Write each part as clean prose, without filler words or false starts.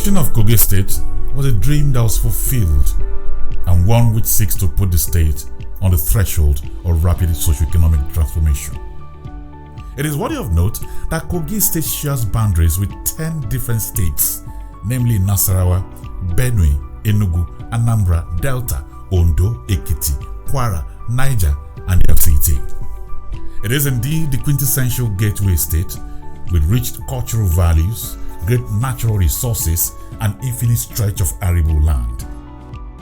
creation of Kogi State was a dream that was fulfilled and one which seeks to put the state on the threshold of rapid socio-economic transformation. It is worthy of note that Kogi State shares boundaries with 10 different states, namely Nasarawa, Benue, Enugu, Anambra, Delta, Ondo, Ekiti, Kwara, Niger, and the FCT. It is indeed the quintessential gateway state with rich cultural values, great natural resources, and infinite stretch of arable land.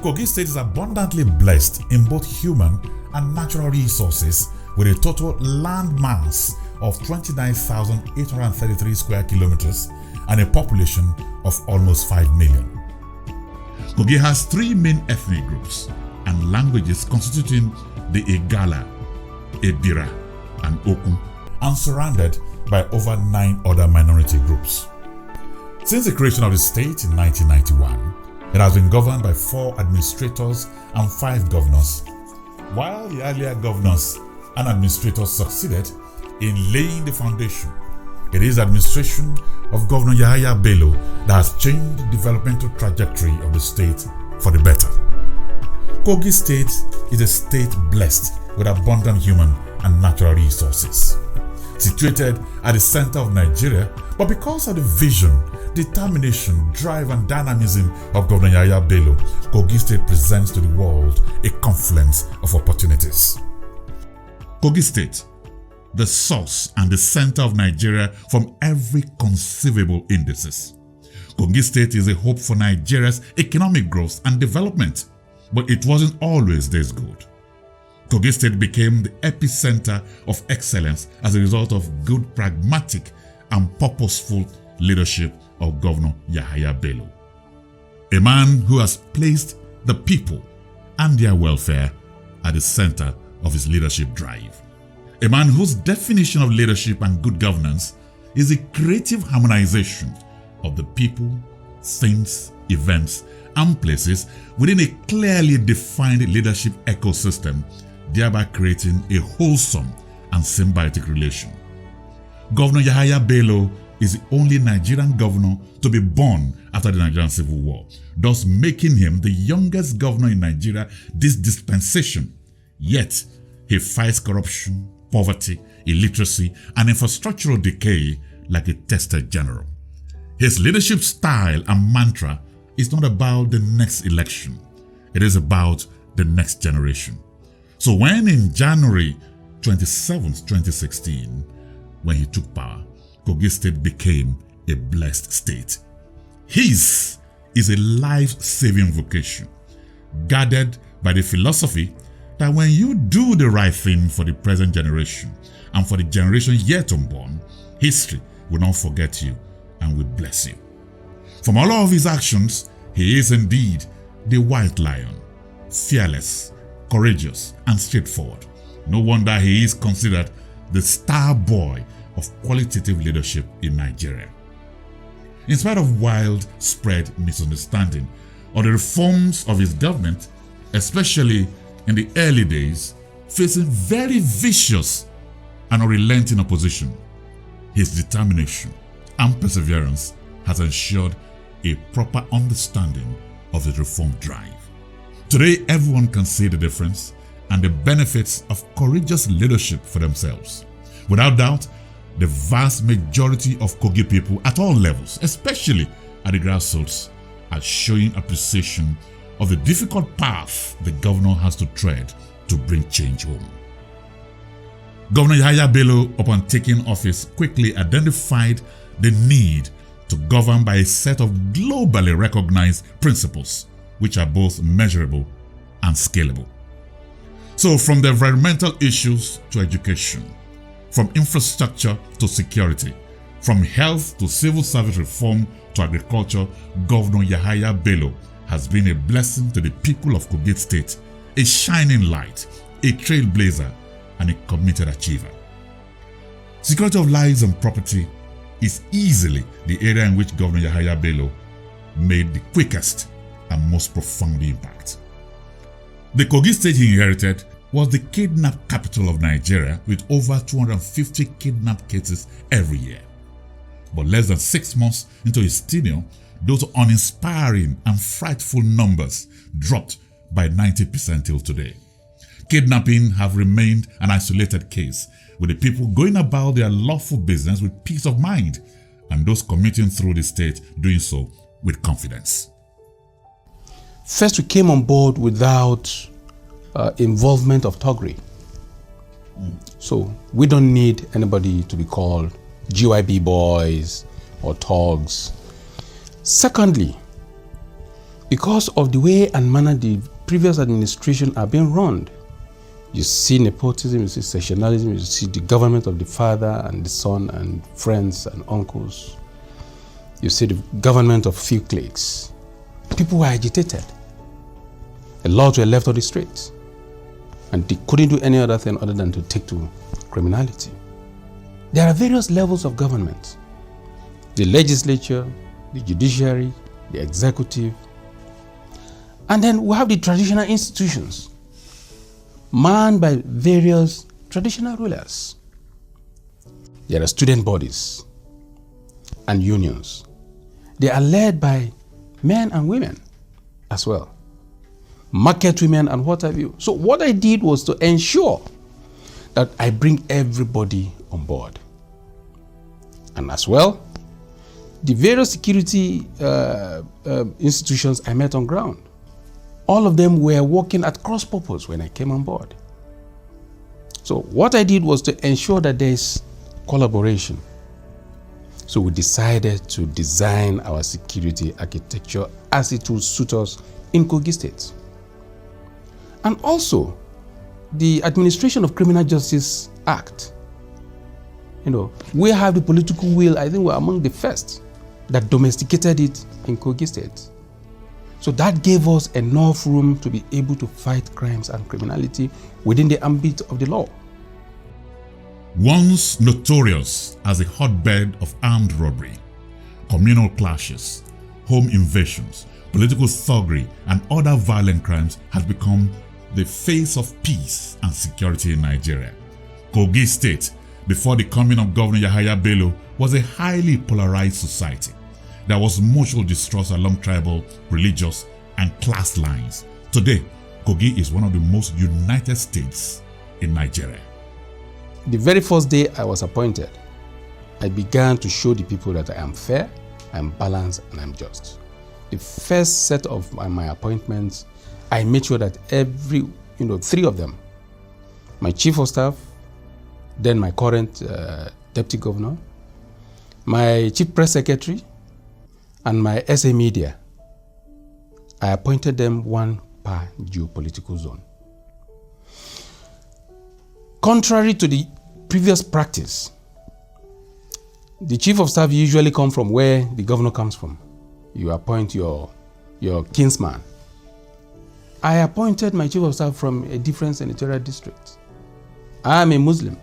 Kogi State is abundantly blessed in both human and natural resources with a total land mass of 29,833 square kilometers and a population of almost 5 million. Kogi has 3 main ethnic groups and languages constituting the Igala, Ebira, and Okun, and surrounded by over 9 other minority groups. Since the creation of the state in 1991, it has been governed by 4 administrators and 5 governors, while the earlier governors and administrators succeeded in laying the foundation. It is the administration of Governor Yahaya Bello that has changed the developmental trajectory of the state for the better. Kogi State is a state blessed with abundant human and natural resources. Situated at the center of Nigeria, but because of the vision, determination, drive, and dynamism of Governor Yahaya Bello, Kogi State presents to the world a confluence of opportunities. Kogi State, the source and the center of Nigeria from every conceivable indices. Kogi State is a hope for Nigeria's economic growth and development, but it wasn't always this good. Kogi State became the epicenter of excellence as a result of good, pragmatic, and purposeful leadership of Governor Yahaya Bello. A man who has placed the people and their welfare at the center of his leadership drive. A man whose definition of leadership and good governance is a creative harmonization of the people, things, events, and places within a clearly defined leadership ecosystem, thereby creating a wholesome and symbiotic relation. Governor Yahaya Bello is the only Nigerian governor to be born after the Nigerian Civil War, thus making him the youngest governor in Nigeria this dispensation. Yet, he fights corruption, poverty, illiteracy, and infrastructural decay like a tested general. His leadership style and mantra is not about the next election. It is about the next generation. So when in January 27, 2016, when he took power, Kogi State became a blessed state. His is a life-saving vocation, guided by the philosophy that when you do the right thing for the present generation and for the generation yet unborn, history will not forget you and will bless you. From all of his actions, he is indeed the white lion, fearless, courageous, and straightforward. No wonder he is considered the star boy of qualitative leadership in Nigeria. In spite of widespread misunderstanding on the reforms of his government, especially in the early days, facing very vicious and unrelenting opposition, his determination and perseverance has ensured a proper understanding of the reform drive. Today, everyone can see the difference and the benefits of courageous leadership for themselves. Without doubt, the vast majority of Kogi people at all levels, especially at the grassroots, are showing appreciation of the difficult path the governor has to tread to bring change home. Governor Yahaya Bello, upon taking office, quickly identified the need to govern by a set of globally recognized principles, which are both measurable and scalable. So from the environmental issues to education, from infrastructure to security, from health to civil service reform to agriculture, Governor Yahaya Bello has been a blessing to the people of Kogi State, a shining light, a trailblazer, and a committed achiever. Security of lives and property is easily the area in which Governor Yahaya Bello made the quickest and most profound impact. The Kogi State he inherited was the kidnap capital of Nigeria, with over 250 kidnap cases every year. But less than 6 months into his tenure, those uninspiring and frightful numbers dropped by 90% till today. Kidnapping have remained an isolated case, with the people going about their lawful business with peace of mind, and those committing through the state doing so with confidence. First, we came on board without involvement of thuggery. So we don't need anybody to be called GYB boys or thugs. Secondly, because of the way and manner the previous administration are being run, you see nepotism, you see sectionalism, you see the government of the father and the son and friends and uncles. You see the government of few cliques. People were agitated. A lot were left on the streets. And they couldn't do any other thing other than to take to criminality. There are various levels of government. The legislature, the judiciary, the executive. And then we have the traditional institutions, manned by various traditional rulers. There are student bodies and unions. They are led by men and women as well. Market women and what have you. So what I did was to ensure that I bring everybody on board. And as well, the various security institutions I met on ground, all of them were working at cross purpose when I came on board. So what I did was to ensure that there is collaboration. So we decided to design our security architecture as it will suit us in Kogi State. And also, the Administration of Criminal Justice Act. We have the political will. I think we're among the first that domesticated it in Kogi State. So that gave us enough room to be able to fight crimes and criminality within the ambit of the law. Once notorious as a hotbed of armed robbery, communal clashes, home invasions, political thuggery, and other violent crimes has become the face of peace and security in Nigeria. Kogi State, before the coming of Governor Yahaya Bello, was a highly polarized society. There was mutual distrust along tribal, religious, and class lines. Today, Kogi is one of the most united states in Nigeria. The very first day I was appointed, I began to show the people that I am fair, I'm balanced, and I'm just. The first set of my appointments, I made sure that three of them, my chief of staff, then my current deputy governor, my chief press secretary, and my SA media, I appointed them one per geopolitical zone. Contrary to the previous practice, the chief of staff usually come from where the governor comes from. You appoint your kinsman. I appointed my chief of staff from a different senatorial district. I am a Muslim.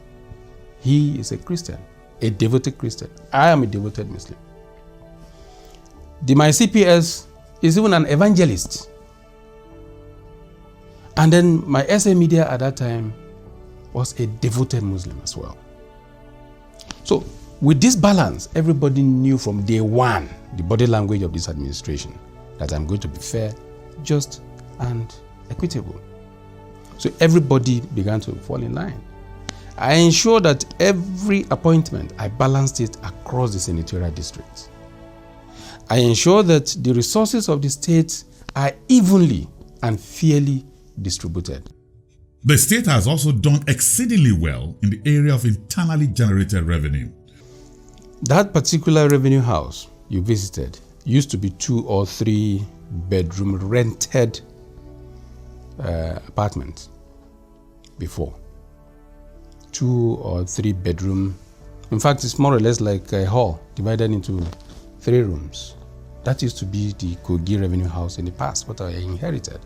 He is a Christian, a devoted Christian. I am a devoted Muslim. My CPS is even an evangelist. And then my SA media at that time was a devoted Muslim as well. So with this balance, everybody knew from day one the body language of this administration that I'm going to be fair, just, and equitable. So everybody began to fall in line. I ensured that every appointment, I balanced it across the senatorial districts. I ensured that the resources of the state are evenly and fairly distributed. The state has also done exceedingly well in the area of internally generated revenue. That particular revenue house you visited used to be 2 or 3 bedroom rented apartments before. 2 or 3 bedroom. In fact, it's more or less like a hall divided into 3 rooms. That used to be the Kogi revenue house in the past, what I inherited.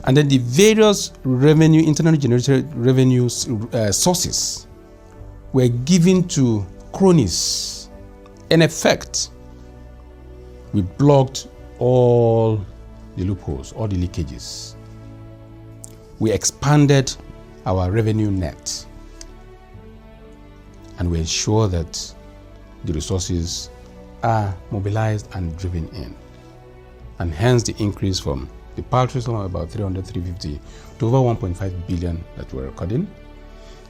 And then the various revenue, internally generated revenue sources were given to cronies. In effect, we blocked all the loopholes, all the leakages. We expanded our revenue net, and we ensure that the resources are mobilized and driven in. And hence the increase from the paltry sum of about 300, 350 to over 1.5 billion that we're recording,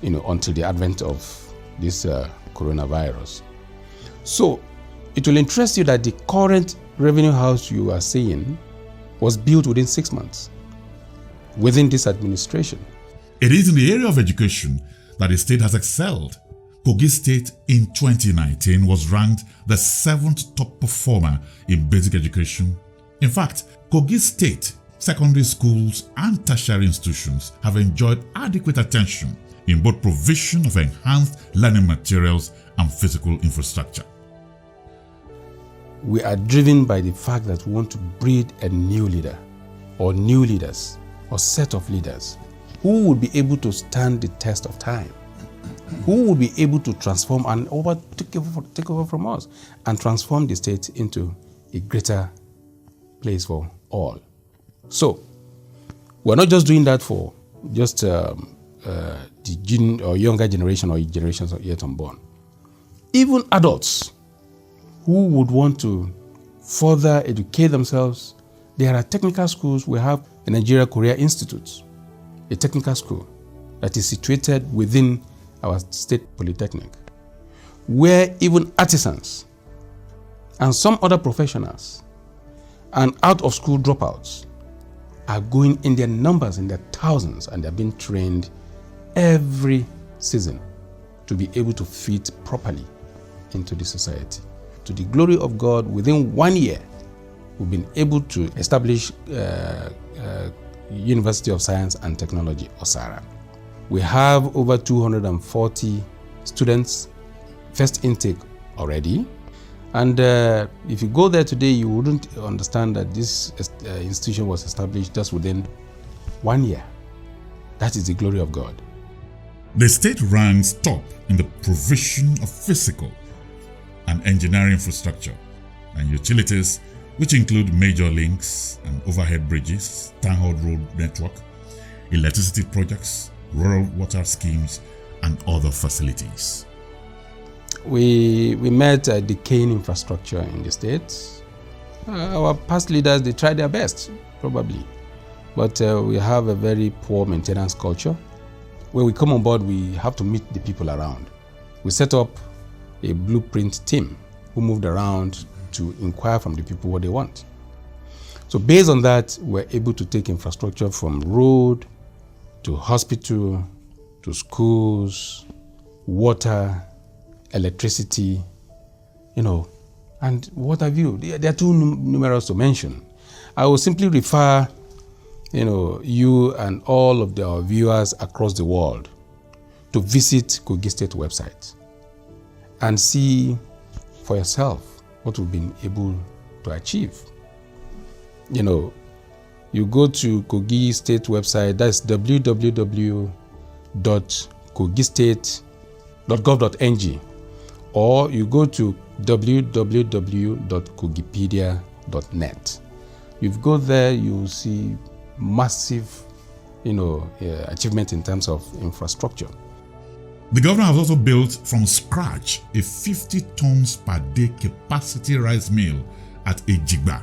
until the advent of this coronavirus. So it will interest you that the current revenue house you are seeing was built within 6 months, within this administration. It is in the area of education that the state has excelled. Kogi State in 2019 was ranked the 7th top performer in basic education. In fact, Kogi State secondary schools and tertiary institutions have enjoyed adequate attention in both provision of enhanced learning materials and physical infrastructure. We are driven by the fact that we want to breed a new leader, or new leaders, or set of leaders who will be able to stand the test of time, who will be able to transform and take over from us and transform the state into a greater place for all. So we're not just doing that for just the younger generation or generations yet unborn. Even adults who would want to further educate themselves, there are technical schools. We have the Nigeria Korea Institute, a technical school that is situated within our state polytechnic, where even artisans and some other professionals and out-of-school dropouts are going in their numbers, in their thousands, and they're being trained every season to be able to fit properly into the society. To the glory of God, within 1 year, we've been able to establish University of Science and Technology, OSARA. We have over 240 students, first intake already. And if you go there today, you wouldn't understand that this institution was established just within 1 year. That is the glory of God. The state ranks top in the provision of physical and engineering infrastructure and utilities, which include major links and overhead bridges, town hall road network, electricity projects, rural water schemes, and other facilities. We met a decaying infrastructure in the state. Our past leaders, they tried their best, probably. But we have a very poor maintenance culture. When we come on board, we have to meet the people around. We set up a blueprint team who moved around to inquire from the people what they want. So based on that, we're able to take infrastructure from road to hospital to schools, water, electricity, and what have you. They are too numerous to mention. I will simply refer, you and all of our viewers across the world to visit Kogi State website and see for yourself what we've been able to achieve. You go to Kogi State website, that's www.kogistate.gov.ng, or you go to www.kogipedia.net. You go there, you'll see massive, achievement in terms of infrastructure. The governor has also built from scratch a 50 tons per day capacity rice mill at Gyb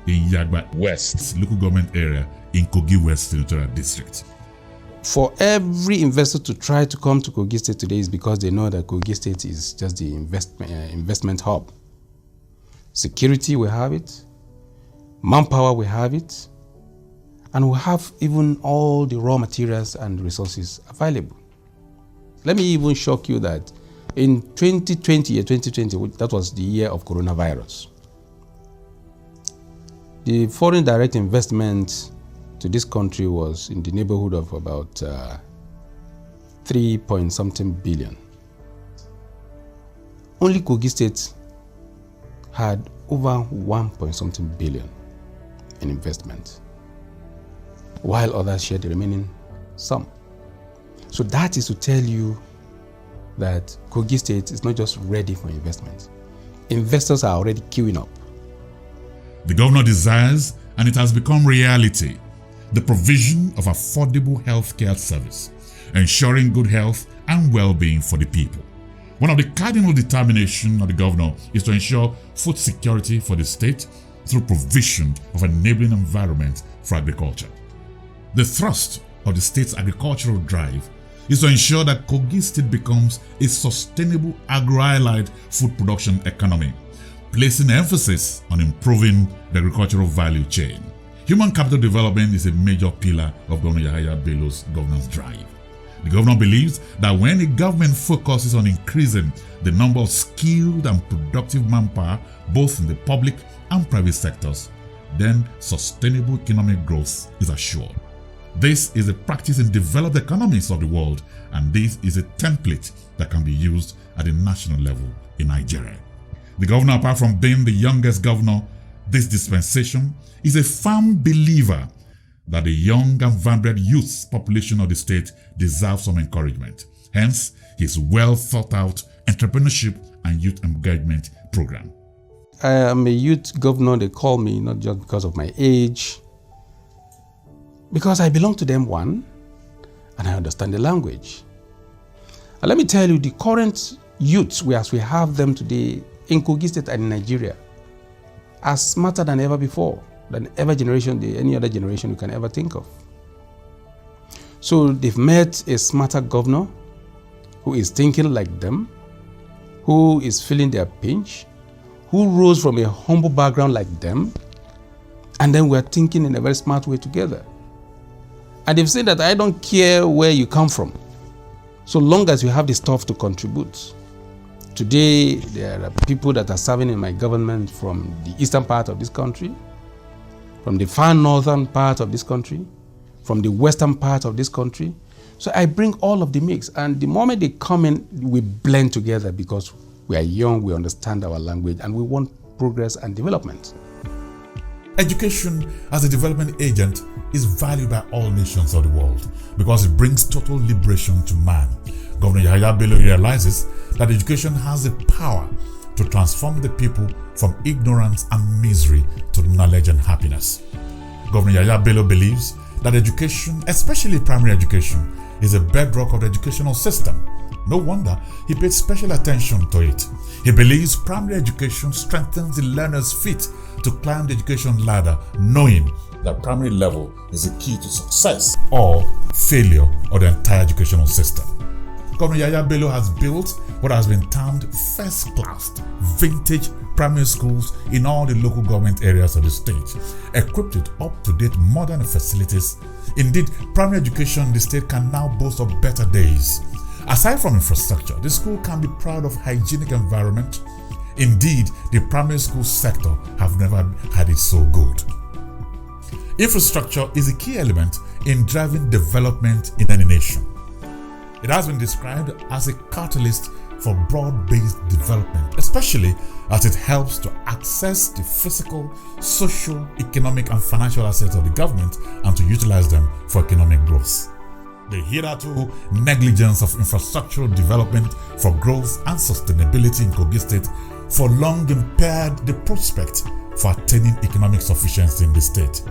in Yagba West local government area in Kogi West Senatorial District. For every investor to try to come to Kogi State today is because they know that Kogi State is just the investment hub. Security, we have it. Manpower, we have it. And we have even all the raw materials and resources available. Let me even shock you that in 2020, that was the year of coronavirus. The foreign direct investment to this country was in the neighborhood of about 3-point-something billion. Only Kogi State had over 1-point-something billion in investment, while others shared the remaining sum. So that is to tell you that Kogi State is not just ready for investment. Investors are already queuing up. The governor desires, and it has become reality, the provision of affordable healthcare service, ensuring good health and well-being for the people. One of the cardinal determinations of the governor is to ensure food security for the state through provision of an enabling environment for agriculture. The thrust of the state's agricultural drive is to ensure that Kogi State becomes a sustainable agro-allied food production economy, placing emphasis on improving the agricultural value chain. Human capital development is a major pillar of Governor Yahaya Bello's governance drive. The governor believes that when a government focuses on increasing the number of skilled and productive manpower, both in the public and private sectors, then sustainable economic growth is assured. This is a practice in developed economies of the world, and this is a template that can be used at the national level in Nigeria. The governor, apart from being the youngest governor this dispensation, is a firm believer that the young and vibrant youth population of the state deserves some encouragement. Hence, his well thought out entrepreneurship and youth engagement program. I am a youth governor, they call me, not just because of my age, because I belong to them, one, and I understand the language. And let me tell you, the current youths, as we have them today in Kogi State and in Nigeria, are smarter than ever before, than any other generation you can ever think of. So they've met a smarter governor who is thinking like them, who is feeling their pinch, who rose from a humble background like them, and then we're thinking in a very smart way together. And they've said that I don't care where you come from, so long as you have the stuff to contribute. Today, there are people that are serving in my government from the eastern part of this country, from the far northern part of this country, from the western part of this country. So I bring all of the mix, and the moment they come in, we blend together because we are young, we understand our language, and we want progress and development. Education as a development agent is valued by all nations of the world because it brings total liberation to man. Governor Yahaya Bello realizes that education has the power to transform the people from ignorance and misery to knowledge and happiness. Governor Yahaya Bello believes that education, especially primary education, is a bedrock of the educational system. No wonder he paid special attention to it. He believes primary education strengthens the learner's feet to climb the education ladder, knowing that primary level is the key to success or failure of the entire educational system. Governor Yahaya Bello has built what has been termed first-class, vintage primary schools in all the local government areas of the state, equipped with up-to-date modern facilities. Indeed, primary education in the state can now boast of better days. Aside from infrastructure, the school can be proud of hygienic environment. Indeed, the primary school sector have never had it so good. Infrastructure is a key element in driving development in any nation. It has been described as a catalyst for broad-based development, especially as it helps to access the physical, social, economic, and financial assets of the government and to utilize them for economic growth. The hitherto negligence of infrastructural development for growth and sustainability in Kogi State for long impaired the prospect for attaining economic sufficiency in the state.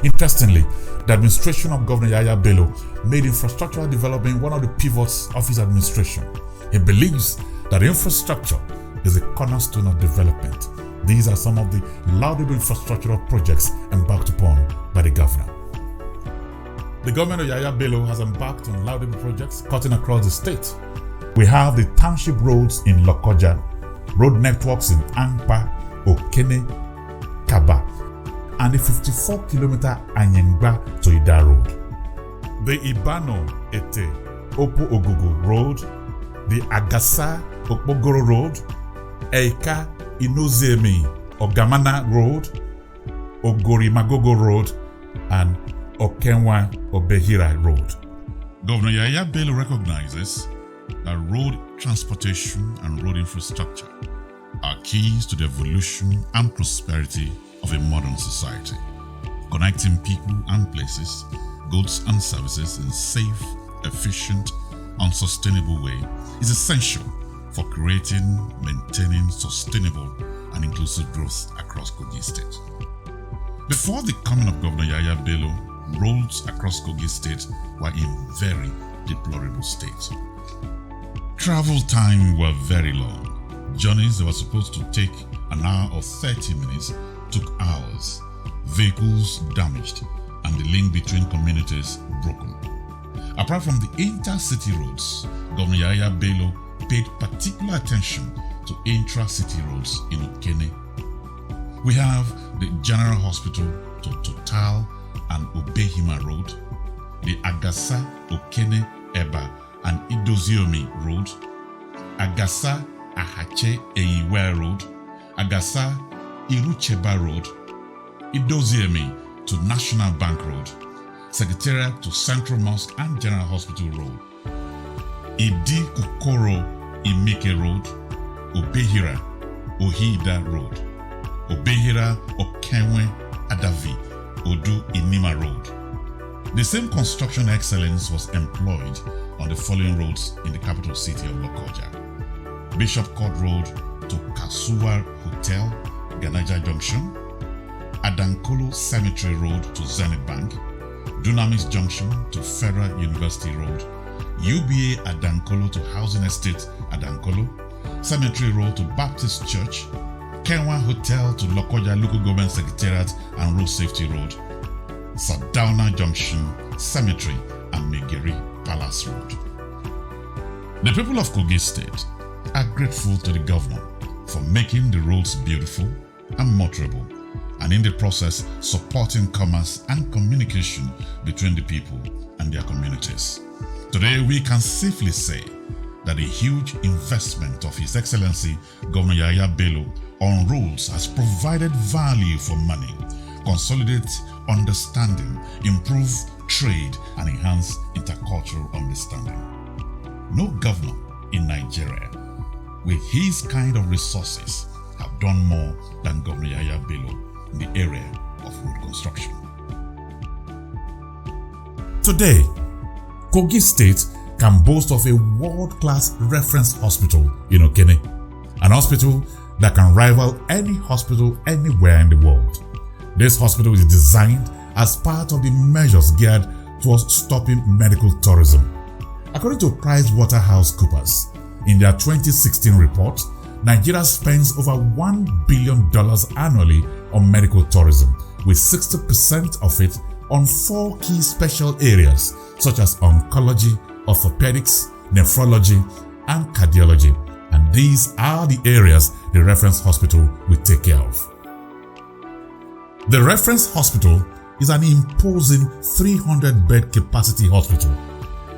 Interestingly, the administration of Governor Yahaya Bello made infrastructural development one of the pivots of his administration. He believes that infrastructure is a cornerstone of development. These are some of the laudable infrastructural projects embarked upon by the governor. The government of Yahaya Bello has embarked on laudable projects cutting across the state. We have the township roads in Lokoja, road networks in Angpa, Okene, Kaba, and the 54-kilometer Anyengba to Ida Road. The Ibano Ete Opo Ogugu Road, the Agasa Okpogoro Road, Eika Inozemi Ogamana Road, Ogori Magogo Road, and Okenwa Obehira Road. Governor Yahaya Bello recognizes that road transportation and road infrastructure are keys to the evolution and prosperity of a modern society. Connecting people and places, goods and services in a safe, efficient, and sustainable way is essential for creating, maintaining sustainable and inclusive growth across Kogi State. Before the coming of Governor Yahaya Bello, roads across Kogi State were in very deplorable state. Travel time were very long. Journeys that were supposed to take an hour or 30 minutes took hours. Vehicles damaged and the link between communities broken. Apart from the intercity roads, Governor Yahaya Bello paid particular attention to intra-city roads in Okene. We have the General Hospital to Total and Obehima Road, the Agasa, Okene, Eba and Idoziomi Road, Agasa, Ahache, Eyiwe Road, Agasa, Irucheba Road, Idoziomi to National Bank Road, Secretariat to Central Mosque and General Hospital Road, Idi Kokoro Imike Road, Obehira Ohida Road, Obehira Okenwe Adavi Odu Inima Road. The same construction excellence was employed on the following roads in the capital city of Lokoja: Bishop Court Road to Kasuwa Hotel, Ganaja Junction, Adankolo Cemetery Road to Zenith Bank, Dunamis Junction to Federal University Road, UBA Adankolo to Housing Estate Adankolo, Cemetery Road to Baptist Church, Kenwa Hotel to Lokoja Local Government Secretariat and Road Safety Road, Sadauna Junction, Cemetery and Megeri Palace Road. The people of Kogi State are grateful to the governor for making the roads beautiful and motorable, and in the process supporting commerce and communication between the people and their communities. Today we can safely say that a huge investment of His Excellency Governor Yahaya Bello on roads has provided value for money, consolidate understanding, improve trade and enhance intercultural understanding. No governor in Nigeria with his kind of resources have done more than Governor Yahaya Bello in the area of road construction. Today, Kogi State can boast of a world-class reference hospital in Okene, an hospital that can rival any hospital anywhere in the world. This hospital is designed as part of the measures geared towards stopping medical tourism. According to PricewaterhouseCoopers, in their 2016 report, Nigeria spends over $1 billion annually on medical tourism, with 60% of it on 4 key special areas such as oncology, orthopedics, nephrology, and cardiology. And these are the areas the reference hospital will take care of. The reference hospital is an imposing 300-bed capacity hospital,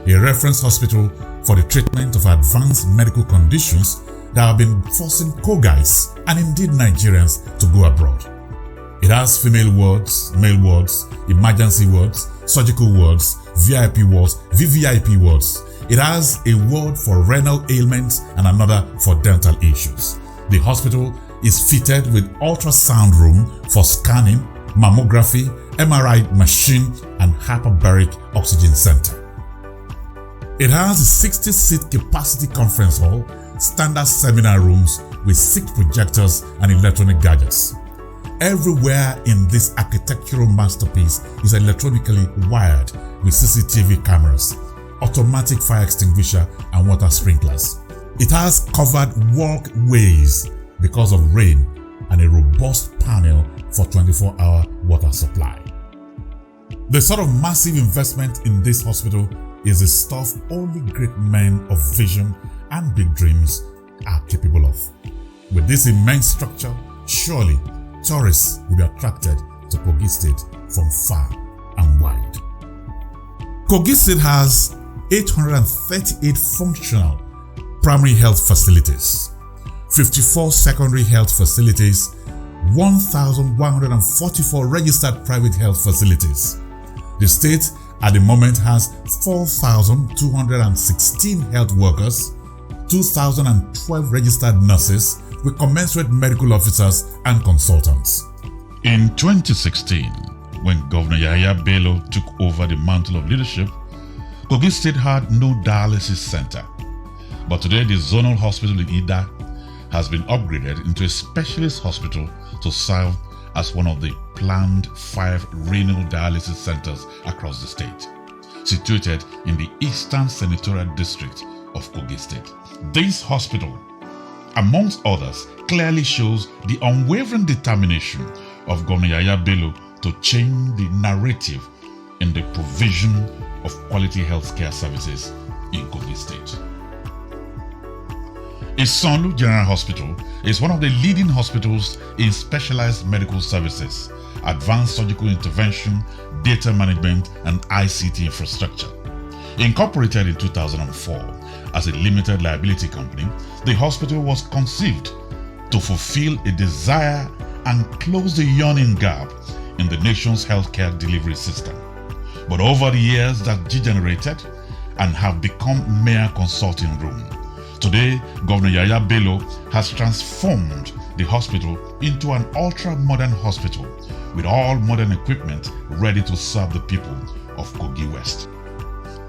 a reference hospital for the treatment of advanced medical conditions that have been forcing Kogais and indeed Nigerians to go abroad. It has female wards, male wards, emergency wards, surgical wards, VIP wards, VVIP wards. It has a ward for renal ailments and another for dental issues. The hospital is fitted with ultrasound room for scanning, mammography, MRI machine, and hyperbaric oxygen center. It has a 60-seat capacity conference hall, standard seminar rooms with 6 projectors and electronic gadgets. Everywhere in this architectural masterpiece is electronically wired with CCTV cameras, automatic fire extinguisher, and water sprinklers. It has covered walkways because of rain and a robust panel for 24-hour water supply. The sort of massive investment in this hospital is the stuff only great men of vision and big dreams are capable of. With this immense structure, surely tourists will be attracted to Kogi State from far and wide. Kogi State has 838 functional primary health facilities, 54 secondary health facilities, 1,144 registered private health facilities. The state at the moment has 4,216 health workers, 2,012 registered nurses with commensurate medical officers and consultants. In 2016, when Governor Yahaya Bello took over the mantle of leadership, Kogi State had no dialysis center. But today the zonal hospital in Ida has been upgraded into a specialist hospital to serve as one of the planned 5 renal dialysis centers across the state, situated in the Eastern Senatorial District of Kogi State. This hospital, amongst others, clearly shows the unwavering determination of Governor Yahaya Bello to change the narrative in the provision of quality healthcare services in Kogi State. Isonlu General Hospital is one of the leading hospitals in specialized medical services, advanced surgical intervention, data management, and ICT infrastructure. Incorporated in 2004 as a limited liability company, the hospital was conceived to fulfill a desire and close the yawning gap in the nation's healthcare delivery system. But over the years that degenerated and have become mere consulting room. Today, Governor Yahaya Bello has transformed the hospital into an ultra-modern hospital with all modern equipment ready to serve the people of Kogi West.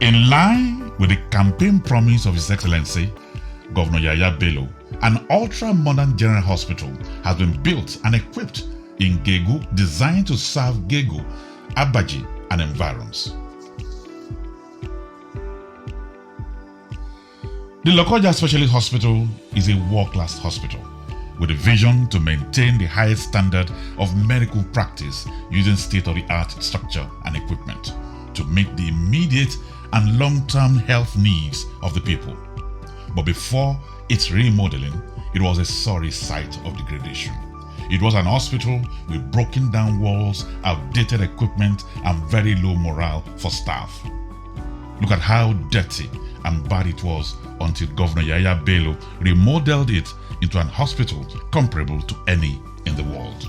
In line with the campaign promise of His Excellency, Governor Yahaya Bello, an ultra-modern general hospital has been built and equipped in Gegu, designed to serve Gegu, Abaji, and environs. The Lokoja Specialist Hospital is a world-class hospital with a vision to maintain the highest standard of medical practice using state-of-the-art structure and equipment to meet the immediate and long-term health needs of the people. But before its remodeling, it was a sorry sight of degradation. It was an hospital with broken down walls, outdated equipment, and very low morale for staff. Look at how dirty and bad it was until Governor Yahaya Bello remodeled it into an hospital comparable to any in the world.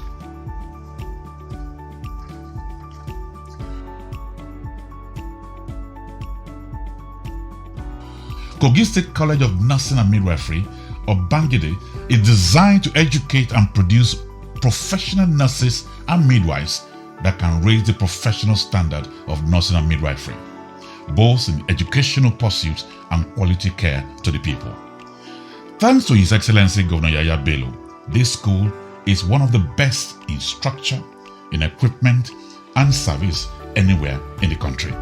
Kogi State College of Nursing and Midwifery, or Bangide, is designed to educate and produce professional nurses and midwives that can raise the professional standard of nursing and midwifery, both in educational pursuits and quality care to the people. Thanks to His Excellency Governor Yahaya Bello, this school is one of the best in structure, in equipment, and service anywhere in the country.